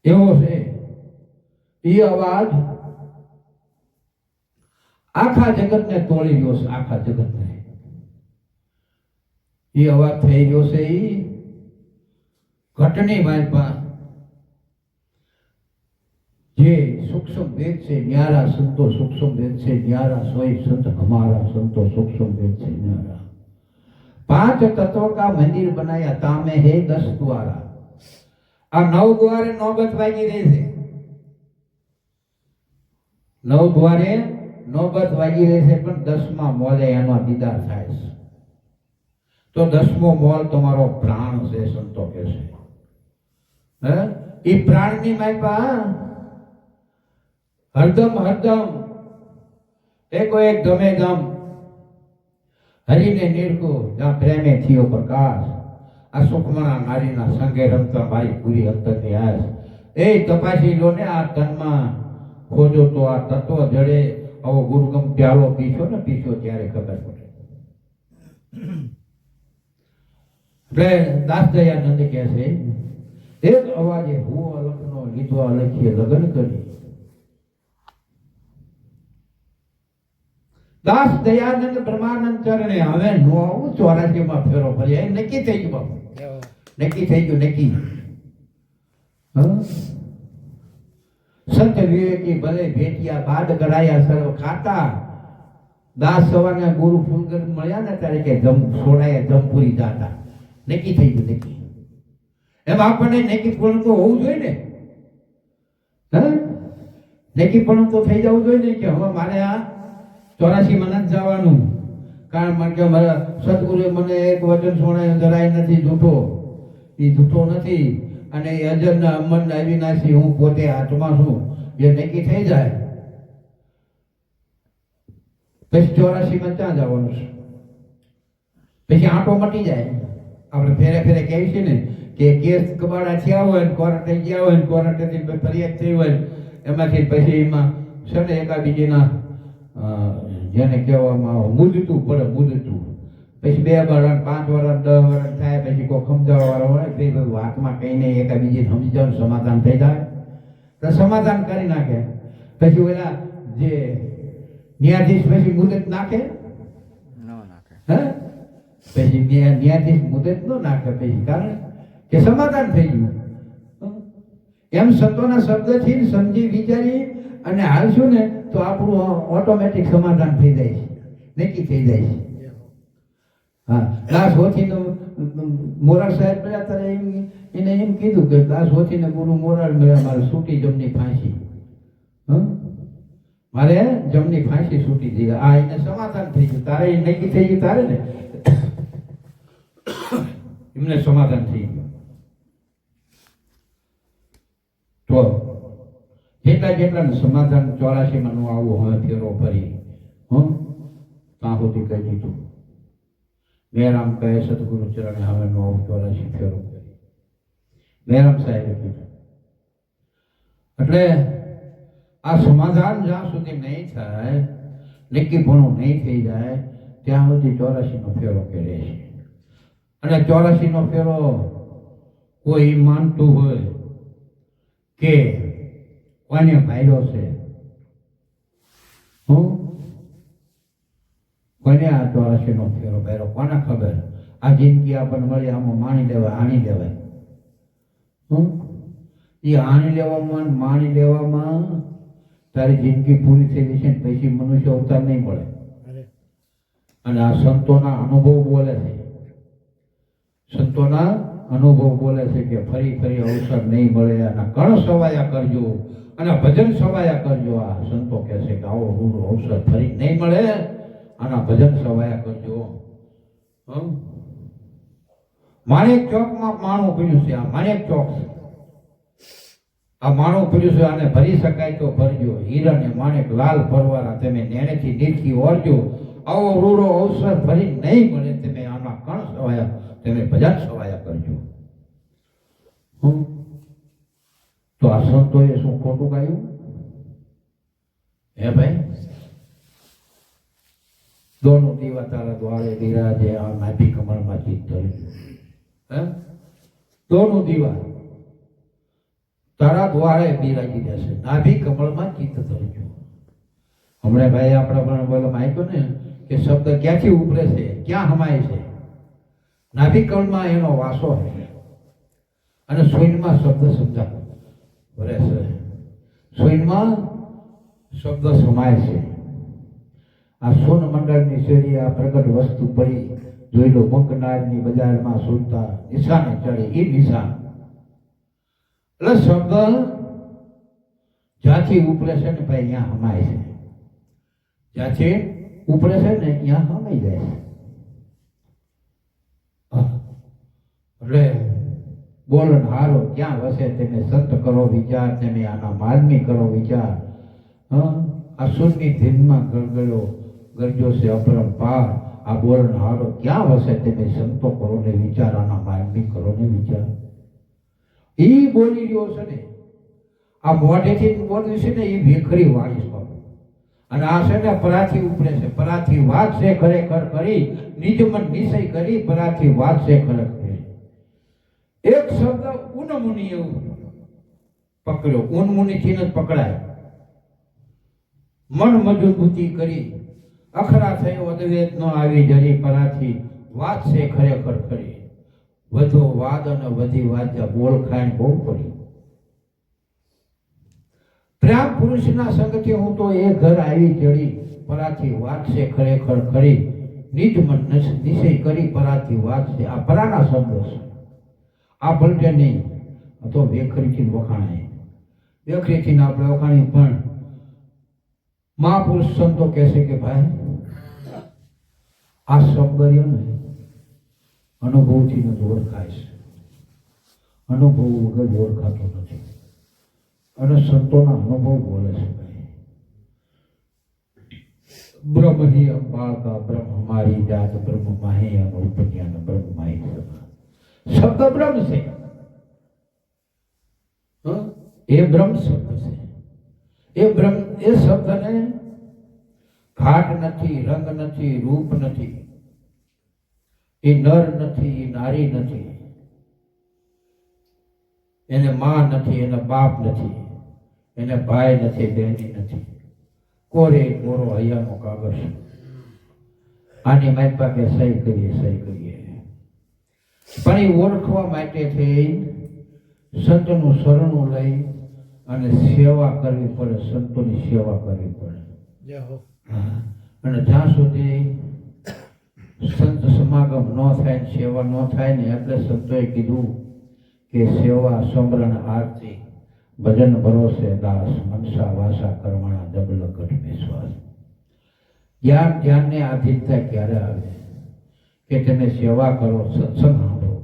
એવો છે, એ અવાજ આખા જગતને તોડી ગયો છે. આખા જગતને એ અવાજ થઈ ગયો છે. એ ઘટની માલપા જે સૂક્ષ્મ વેદ છે ન્યારા સંતો, સૂક્ષ્મ વેદ છે न्यारा, सोई संत हमारा संतो सूक्ष्म वेद से न्यारा. 5 तत्व का मंदिर बनाया, तामे है 10 द्वारा. આ 9 દ્વારે નોબત વાગી રહી છે. 9 દ્વારે નોબત વાગી રહી છે, પણ 10મા મોલે એનો દીદાર થાય છે. તો 10મો મોલ તમારો પ્રાણ છે, સંતો કહે છે. હે એ પ્રાણની માયપા હરદમ હરદમ એકો એક ગમે ગમ હરીને નિરખો જ્યાં પ્રેમે થયો પ્રકાશ. આ સુખમણા નારીના સંગે રમતા મારી પૂરી અંતરની આસ. એ તપાસી લો ને આ તનમાં ખોજો તો આ તત્વ જડે. આવો ગુરુગમ પ્યાલો પીશો ને પીશો ત્યારે ખબર પડે. એટલે દાસ દયાનંદ કહે છે, એક અવાજે હું અલખનો લીધો અલખીએ લગ્ન કરી. દાસ દયાનંદ બ્રહ્માનંદ ચરણે હવે નો આવું 84 માં ફેરો ફરી. એ નક્કી થઈ ગયું બાપુ, નક્કી થઈ ગયું, નક્કી. સંત વિવેકી ભલે ભેટિયા બાદ કરાયા સર્વ ખાતા. દાસ સવારના ગુરુ ફૂલગર મળ્યા ને ત્યારે કે જમ છોડાયા જમપુરી જાતા. નક્કી થઈ ગયું, નક્કી. એમ આપણને નક્કી પણ તો હોવું જોઈએ ને. નક્કી પણ તો થઈ જવું જોઈએ ને કે હવે મારે આ 84 માં નથી જવાનું. કારણ કે મારા સદગુરુએ મને એક વચન સોણાય જરાય નથી જૂઠો. એ જૂઠો નથી અને એ અજરના અમરના અવિનાશી હું પોતે આત્મા છું. એ નક્કી થઈ જાય પછી 84 માં ક્યાં જવાનું છે? પછી આંટો મટી જાય. આપણે ફેરે ફેરે કહીએ છીએ ને કે કેસ કબાડા થયા હોય ને કોર્ટ થઈ ગયા હોય ને કોર્ટથી ફરિયાદ થઈ હોય એમાંથી પછી એમાં છે ને એકાબીજીના જેને કહેવામાં આવે મુદતું પડે, મુદતું. પછી 2 વર્ષ 5 વર્ષ 10 વર્ષ થાય પછી કોઈ સમજાવવાવાળો હોય કે વાતમાં કહીને એકાબીજીને સમજાવવાનું સમાધાન થઈ જાય તો સમાધાન કરી નાખે. પછી ઓલા જે ન્યાયાધીશ પછી મુદત નાખે હે પછી ન્યાયાધીશ મુદત ન નાખે પછી કારણ કે સમાધાન થઈ ગયું. એમ સંતોના શબ્દથી સમજી વિચારી અને હાલશું ને તો આપણું ઓટોમેટિક સમાધાન થઈ જાય છે, નક્કી થઈ જાય છે. હા, દાસ હોથીનો મોરાર સાહેબ મળ્યા ત્યારે એને એમ કીધું કે દાસ હોથીને ગુરુ મોરાર મળ્યા, મારે છૂટી જમની ફાંસી. મારે જમની ફાંસી છૂટી દીધી. આ એને સમાધાન થઈ ગયું. તારે એ નક્કી થઈ ગયું તારે ને એમને સમાધાન થઈ ગયું. તો જેટલા સમાધાન 84 માં નું આવું હવે ફેરો ફરી ત્યાં સુધી કહી દીધું. મેરામ કહે સદગુરુ ચરણે હવે નો આવું 84 ફેરો ફરી. મેરામ સાહેબે કીધું. એટલે આ સમાધાન જ્યાં સુધી નહીં થાય, નક્કીપણું નહીં થઈ જાય ત્યાં સુધી 84 નો ફેરો કરે છે. અને 84 નો ફેરો કોઈ માનતું હોય કે કોને ફાયદો છે, કોને આ 84 નો ફેરો પહેરો કોને ખબર? આ જિંદગી આપણને મળી આમાં માણી લેવાય, આણી લેવાય. એ આણી લેવામાં માણી લેવામાં તારી જિંદગી પૂરી થઈ જશે ને પછી મનુષ્ય અવતાર નહીં મળે. અને આ સંતોના અનુભવ બોલે છે, સંતોના અનુભવ બોલે છે કે ફરી ફરી અવસર નહીં મળે. અને કણ સવાયા કરજો અને ભજન સવાયા કરજો. આ સંતો કહે છે કે આવો રૂડો અવસર ફરી નહીં મળે. આના ભજન સવાયા કરજો. માણેક ચોકમાં માણું પડ્યું છે. આ માણેક ચોક છે. આ માણું પડ્યું છે. આને ભરી શકાય તો ભરજો. હીરા ને માણેક લાલ ભરવાના તમે નેણેથી નીચથી ઓરજો. આવો રૂડો અવસર ફરી નહીં મળે. તમે આના કણ સવાયા, તમે ભજન સવાયા કરજો. તો આ સંતોએ શું ખોટું ગાયું હે ભાઈ? દોનું દીવા તારા દ્વારે બિરાજે, આ નાભી કમળમાં ચિત્ત ધર્યું. હે દોનું દીવા તારા દ્વારે બિરાજી જશે, નાભી કમળમાં ચિત્ત ધરજો. હમણાં ભાઈ આપણા પણ બોલવામાં આવ્યો ને કે શબ્દ ક્યાંથી ઉપરે છે, ક્યાં હમાય છે? નાભી કમળમાં એનો વાસો છે. અને સોઈનમાં શબ્દ સમજા ભરે છે. સોઈનમાં શબ્દ સમાય છે. આ સોન મંડળની શેરી આ પ્રગટ વસ્તુ પડી જોઈ લો. બંકનારની બજારમાં સુનતા નિશાને ચડે એ નિશાન. એટલે શબ્દ જ્યાંથી ઉપરે છે ને ભાઈ અહીંયા હમાય છે. જ્યાંથી ઉપરે છે ને ત્યાં હમાઈ જાય છે. એટલે બોલન હારો ક્યાં વસે તેને સંત કરો વિચાર, તેને આના માલમી કરો વિચાર. આ સુરની ધીનમાં ગળગળ્યો ગરજો છે અપરંપાર. આ બોલન હારો ક્યાં વસે તેને સંતો કરો ને વિચાર, આના માલમી કરો ને વિચાર. ઈ બોલી રહ્યો છે ને, આ મોઢેથી બોલ્યું છે ને, એ ભેખરી વાળી છે. અને આ છે ને પરાથી ઉપડે છે. પરાથી વાત છે ખરેખર કરી, નિજ મન નિશ્ચય કરી, પરાથી વાત છે ખરેખર કરી. એક શબ્દ ઉનમુનિ એવું પકડ્યો, ઉનમુનિથી જ પકડાય. મન મજબૂતી કરી, અખરા થયો અદ્વૈત નો આવી જરી, પરાથી વાત છે ખરેખર કરી. વધો વાદ અને વધી વાદ્યા, બોલ ખાઈને બહુ પડી. પ્રેમ પુરુષના સંગથી હું તો એ ઘર આવી ચડી, પરાથી વાત છે ખરેખર કરી. નિજ મન નિશ્ચય કરી, પરાથી વાત છે. આ પરાના શબ્દો છે, આ પલટે નહીં. આ તો વેખરીથી વખાણાય, વેખરીથી આપણે વખાણી. પણ મહાપુરુષ સંતો કહેશે કે ભાઈ આ શબ્દ રહ્યો ને અનુભવથી જ ઓળખાય છે, અનુભવ વગર ઓળખાતો નથી. અને સંતોના અનુભવ બોલે છે ભાઈ. બ્રહ્મ હિ અંબાળકા બ્રહ્મ હમારી જાત, બ્રહ્મ માહી અને ઉપન્યાન બ્રહ્મ માહી. શબ્દ બ્રહ્મ છે, એ બ્રહ્મ શબ્દ છે. એ બ્રહ્મ, એ શબ્દને ઘાટ નથી, રંગ નથી, રૂપ નથી, એ નર નથી, એ નારી નથી, એને માં નથી, એને બાપ નથી, એને ભાઈ નથી, બહેની નથી. કોરે કોરો હૈયાનો કાગળ. આની મારી પાસે સહી કરીએ, સહી કરીએ. પણ એ ઓળખવા માટે થઈ સંતનું શરણું લઈ અને સેવા કરવી પડે, સંતોની સેવા કરવી પડે. અને જ્યાં સુધી સંત સમાગમ ન થાય, સેવા ન થાય ને, એટલે સંતોએ કીધું કે સેવા સમરણ આરતી ભજન ભરોસે દાસ, મનસા વાસા કર્મણા ડબલ કઠ વિશ્વાસ. જ્ઞાન ધ્યાનને આધીનતા ક્યારે આવે કે તમે સેવા કરો, સત્સંગ સાંભળો.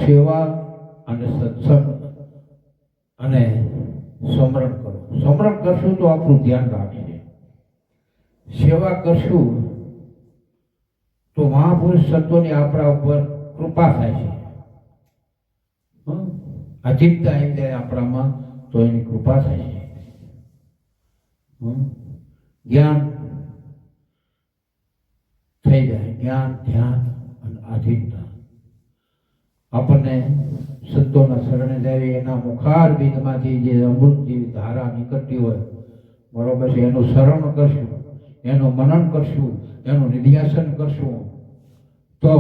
સેવા અને સત્સંગ અને સમરણ કરો. સમરણ કરશું તો આપણું ધ્યાન રાખશે, સેવા કરશું તો મહાપુરુષ સંતોની આપણા ઉપર કૃપા થાય છે. અજીબતા આવી જાય આપણામાં તો એની કૃપા થાય છે. જ્ઞાન થઈ જાય, જ્ઞાન ધ્યાન અને આધીનતા. આપણને સંતોના શરણે જાય, એના મુખાર બીજમાંથી જે અમૃત જેવી ધારા નીકળતી હોય, બરોબર છે, એનું શરણ કરશું, એનું મનન કરશું, એનું નિધ્યાસન કરશું, તો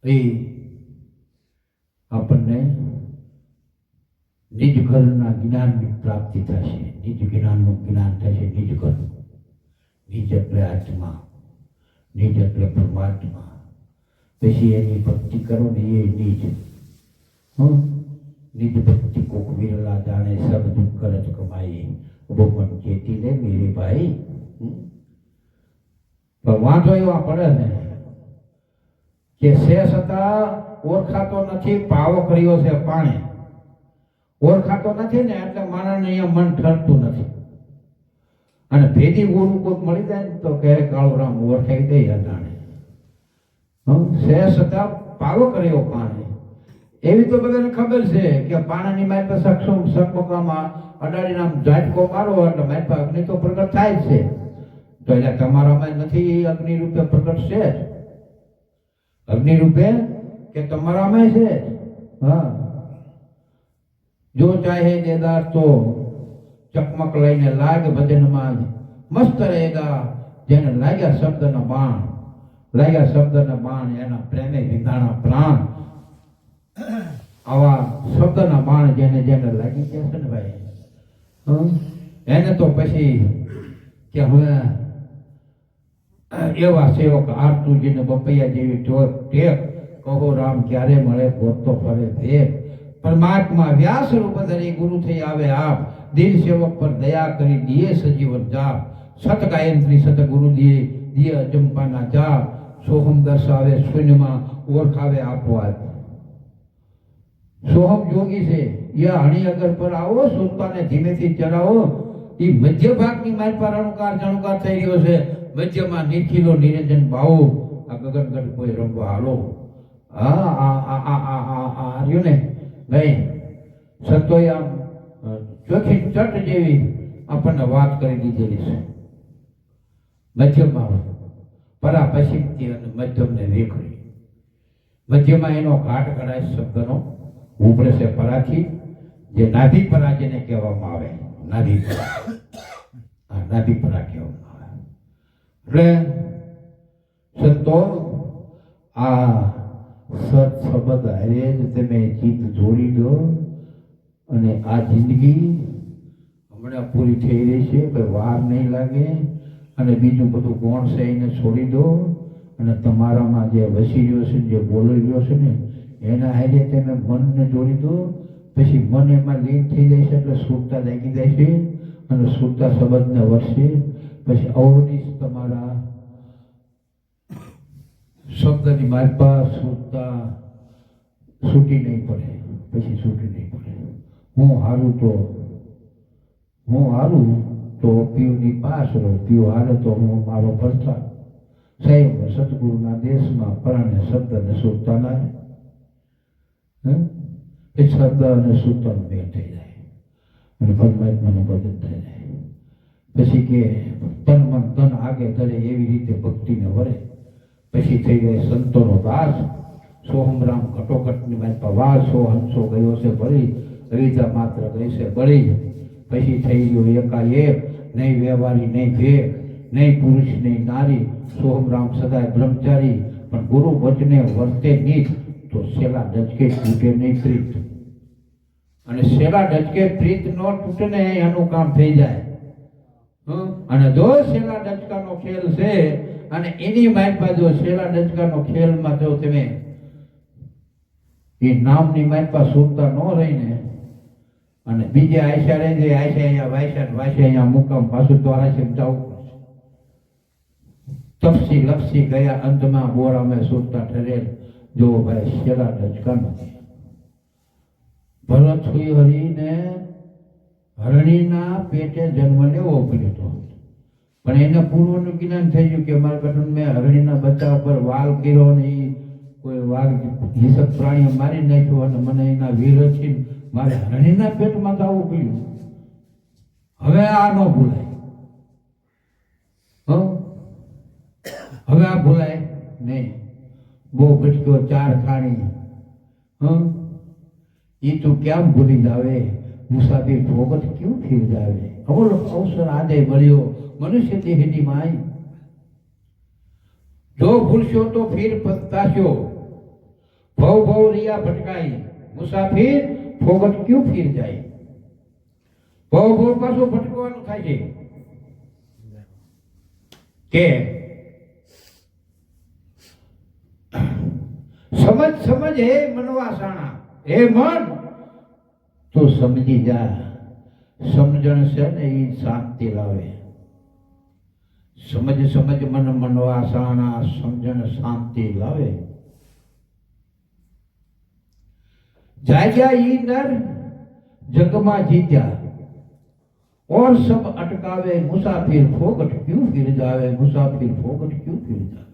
એ આપણને નિજ ઘરના જ્ઞાનની પ્રાપ્તિ થશે. નિજ જ્ઞાનનું જ્ઞાન થશે. નિજ ઘર, નિજ એટલે આત્મા, નિજ એટલે પરમાત્મા. પછી એની ભક્તિ કરો ને, એ નિજ. નિજ ભક્તિ કોક વિરલા જાણે, સબ દુઃખ કરત કમાઈ, મન ચેતી લે મેરે ભાઈ. પણ વાંધો એવા પડે ને કે છે છતાં ઓળખાતો નથી, પાવો કર્યો છે પાણી. ઓળખાતો નથી ને એટલે માણસને અહીંયા મન ઠરતું નથી. અને ભેદી ગુરુ કોઈક મળી જાય ને તો કહે કાળું રામ ઓળખાઈ દે અજાણે. છે છતાં પાવો કર્યો પાણી. એવી તો બધાને ખબર છે કે પાણાની મારી પાસે સક્ષમમાં અડાડીને આમ ઝાટકો મારો એટલે મારી પાસે અગ્નિ તો પ્રગટ થાય જ છે. તો એટલે તમારામાં નથી અગ્નિ રૂપે પ્રગટ છે, અગ્નિ રૂપે કે તમારામાં છે. હા, જો ચાહે દેદાર તો ચકમક લઈને લાગ ભજનમાં મસ્ત રહેગા. જેને લાગ્યા શબ્દના બાણ, લાગ્યા શબ્દના બાણ, એના પ્રેમે વિંધાણા પ્રાણ. આવા શબ્દના બાણ જેને જેને લાગી ગયા છે ને ભાઈ, એને તો પછી કે હવે એવા સેવક આરતુજીને બપૈયા જેવી ટેક કહો રામ ક્યારે મળે, ગોતતો ફરે ભેગ. પરમાત્મા વ્યાસ રૂપ ધરી ગુરુ થઈ આવે આપ, દિલ સેવક પર દયા કરી દિયે સજીવન જાપ. સત ગાયત્રી સતગુરુ દિય અજંપાના જાપ સોહમ દર્શાવે શૂન્યમાં ઓળખાવે આપોઆપ સોહમ જોગી છે યા હણી અગર પર આવો સોતાને ધીમેથી ચડાવો એ મધ્ય ભાગની મારી પર અણુકાર જણુકાર થઈ રહ્યો છે મધ્યમાં નિખિલો નિરંજન ભાવો આ ગગનગઢ કોઈ રમવા હાલો રહ્યું ને ભાઈ સંતોએ આમ ચોખી ચટ જેવી આપણને વાત કરી દીધેલી છે મધ્યમાં પરા પશ્ચિમથી અને મધ્યમને વેખરી મધ્યમાં એનો ઘાટ કરાય શબ્દનો ઉપડે છે પરાથી જે નાભી પરા જેને કહેવામાં આવે નાભી પરા નાભી પરા કહેવામાં આવે એટલે સંતો આ સત શબ્દ હારે જ તમે ચિત્ત જોડી દો અને આ જિંદગી હમણાં પૂરી થઈ રહી છે કોઈ વાર નહીં લાગે અને બીજું બધું કોણ છે એને છોડી દો અને તમારામાં જે વસી રહ્યો છે જે બોલી રહ્યો છે ને એના હારે તમે મનને જોડી દો પછી મન એમાં લીન થઈ જાય છે એટલે સુરતા લાગી જાય છે અને સુરતા શબ્દને વર્ષે પછી અવનિશ તમારા શબ્દની માલપા સુરતા છૂટી નહીં પડે પછી છૂટી નહીં પડે હું હારું તો પીવની પાસ રહો પીવ હારે તો હું મારો પ્રસ્થાન સાહેબ સદગુરુના દેશમાં પરાણે શબ્દ અને સુરતાના એ શબ્દ અને સુરતાનો મેળ થઈ જાય અને પરમાત્માનું ભજન થઈ જાય પછી કે તન મન ધન આગે ધરે એવી રીતે ભક્તિને વરે પછી થઈ જાય સંતોનો દાસ સોહમરામ ઘટોઘટની મારી વાસ સો હંસો ગયો છે ભરી રીજા માત્ર ગઈ છે બળી પછી થઈ ગયો એકાએક નહીં વ્યવહારી નહીં ભેગ નહીં પુરુષ નહીં નારી સોહમરામ સદાય બ્રહ્મચારી પણ ગુરુ વચને વર્તે નીત તો શેલા ડચકે તૂટે નહીં પ્રીત અને શેલા ડચકે પ્રીત ન તૂટે ને એનું કામ થઈ જાય અને જો શેલા ડચકાનો ખેલ છે અને એની માઇપા જો શેલા ડચકાનો ખેલમાં જો તમે એ નામની માઇપા સુરતા ન રહીને અને બીજે આયશા રહી જાય આયશા અહીંયા વાયશા અહીંયા મુકામ પાછું દ્વારા છે જવું તપસી લપસી ગયા અંતમાં બોરામે સુરતા ઠરેલ જો ભાઈ શેલા ડચકાનો ભરત હરીને હરણીના પેટે જન્મ લેવો પડ્યો હતો પણ એને પૂર્વનું જ્ઞાન થઈ ગયું કે મારા કટુંબ મેં હરણીના બચ્ચા ઉપર વાલ કર્યો ને કોઈ વાઘ હિંસક પ્રાણીઓ મારી નાખ્યો અને મને એના વીર છે મારે હરણીના પેટમાં તો આવવું પડ્યું હવે આ ન ભૂલાય હવે આ ભૂલાય નહીં બહુ ભટક્યો ચાર ખાણી એ તું કેમ ભૂલી જાવે મુસાફિર ભોગત ક્યું ફીર જાવે અવસર આજે મળ્યો મનુષ્ય દેહની માય જો ભૂલશો તો ફીર પસ્તાશો ભવ ભવ રિયા ભટકાઈ મુસાફિર ભોગત ક્યું ફીર જાય ભવ ભવ પાછું ભટકવાનું થાય છે કે સમજ હે મનવાસાણા હે મન તું સમજી જા સમજણ છે ને એ શાંતિ લાવે સમજ મન મનવાસાણા સમજણ શાંતિ લાવે जाग्या ई नर जगमा जीत्या और सब अटकावे मुसाफिर फोगट क्यों फिर जावे मुसाफिर फोगट क्यों फिर जावे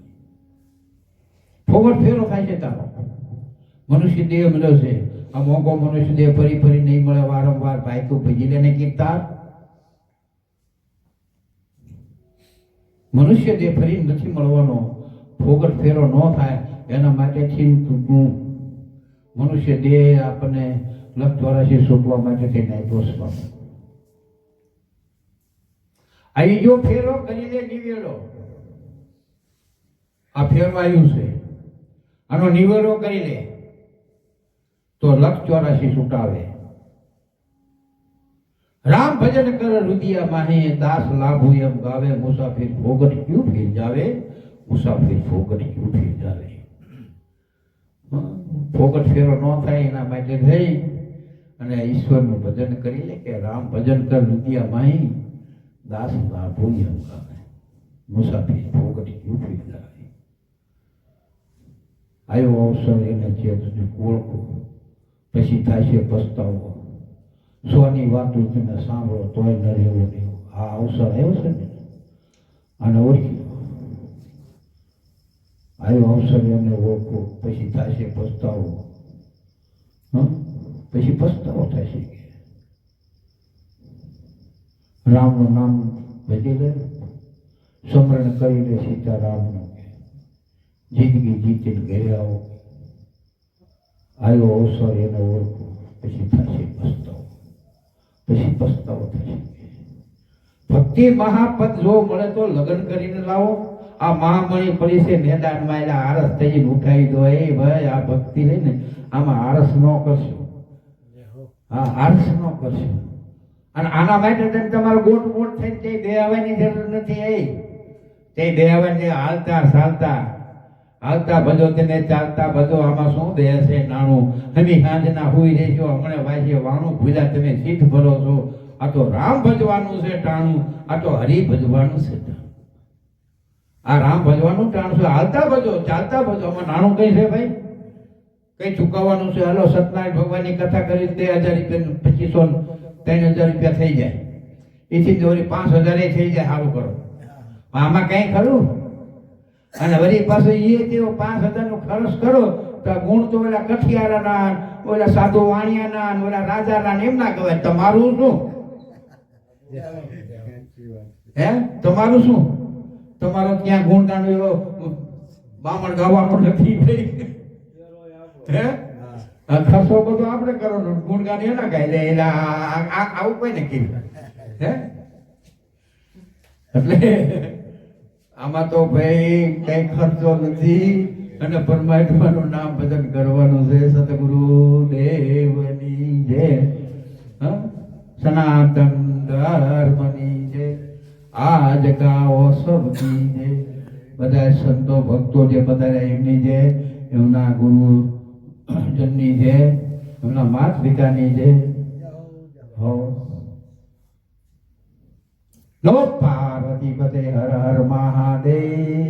फोगट फेरो થાય છે તારો મનુષ્ય દેહ મળ્યો છે આ મોંઘો મનુષ્ય દેહ ફરી ફરી નહીં મળે વારંવાર ભાઈ તું ભજી લેને કીધા મનુષ્ય દેહ ફરી નથી મળવાનો ફોગટ ફેરો ન થાય એના માટે તું મનુષ્ય દેહ આપણને લખ દ્વારાથી શોધવા માટે તેને આપ્યો છે આ જો ફેરો કરી દે નિવેડો આ ફેરવાયું છે આનો નિવેડો કરી લે તો લખ 84 છૂટાવે રામ ભજન કર રુદિયા માહે દાસ લાભુ એમ ગાવે મુસાફિર ફોગટ ક્યું ફીર જાવે મુસાફિર ફોગટ ક્યું ફીર જાવે ફોગટ ફેરો ન થાય એના માટે થઈ અને ઈશ્વરનું ભજન કરી લે કે રામ ભજન કર રુદિયા માહી દાસના ભૂલ્યા મુકામે મુસાફરી ભોગડી ઉભી જાય. આવ્યો અવસર એને ચેતને ઓળખો, પછી થાય છે પસ્તાવો. સોની વાતો તમે સાંભળો તોય ન રહેવો દેવો. આ અવસર આવ્યો છે ને, આને ઓળખી લો. આવ્યો અવસર એને ઓળખો, પછી થાય છે પસ્તાવો. પછી પસ્તાવો થશે. રામનું નામ ભજી લે, સ્મરણ કરી લે સીતારામનું, જિંદગી જીતીને ઘરે આવો. આવ્યો અવસર એને ઓળખો, પછી થશે પસ્તાવો. પછી પસ્તાવો થશે. ભક્તિ મહાપદ જો મળે તો લગ્ન કરીને લાવો. આ મહામણી પડી છે મેદાનમાં, એટલે આરસ થઈને ઉઠાવી દો. એ ભાઈ આ ભક્તિ લઈને આમાં આરસ ન કરશો. હા, આરસ ન કરશો. અને આના માટે તમારે ગોટ મોટ થઈને તે બે આવવાની જરૂર નથી. તે બે આવવાની હાલતા ચાલતા હાલતા ભજો તેને ચાલતા ભજો. આમાં શું બે છે નાણું? હમી સાંજના હુઈ રહેશો, હમણાં વાંચે વાણું ભૂલ્યા તમે સીઠ ભરો છો. આ તો રામ ભજવાનું છે ટાણું, આ તો હરિ ભજવાનું છે ટાણું. આ રામ ભજવાનું ટાણું છે. હાલતા ભજો ચાલતા ભજો. આમાં નાણું કઈ છે ભાઈ? કઈ ચૂકવવાનું છે? હાલો સત્યનારાયણ ભગવાનની કથા કરી 3000 રૂપિયા 2500 3000 રૂપિયા થઈ જાય. એથી દોરી 5000 થઈ જાય. સારું કરો. આમાં કઈ ખરું? અને વળી પાછું એ તેઓ 5000 નો ખર્ચ કરો તો ગુણ તો ઓલા કઠિયારાના, ઓલા સાધુ વાણિયાના, ઓલા રાજાના એમ ના કહેવાય. તમારું શું? હે, તમારું શું? તમારો ક્યાં ગુણગાન એવો બામણ ગાવાનો નથી ભાઈ. હે, ખર્ચો બધો આપણે કરવાનો, ગુણગાન એના ગાય લે. એટલે આવું કોઈ ને કીધું. હે, એટલે આમાં તો ભાઈ કઈ ખર્ચો નથી. અને પરમાત્માનું નામ ભજન કરવાનું છે. સતગુરુ દેવની જય, સનાતન ધર્મની જય, આજ ગાઓ સબની જય. બધા સંતો ભક્તો જે બધા એમની જય, એમના ગુરુ જનની જય, એમના માતા પિતાની જય. નમો પાર્વતી પતે હર હર મહાદેવ.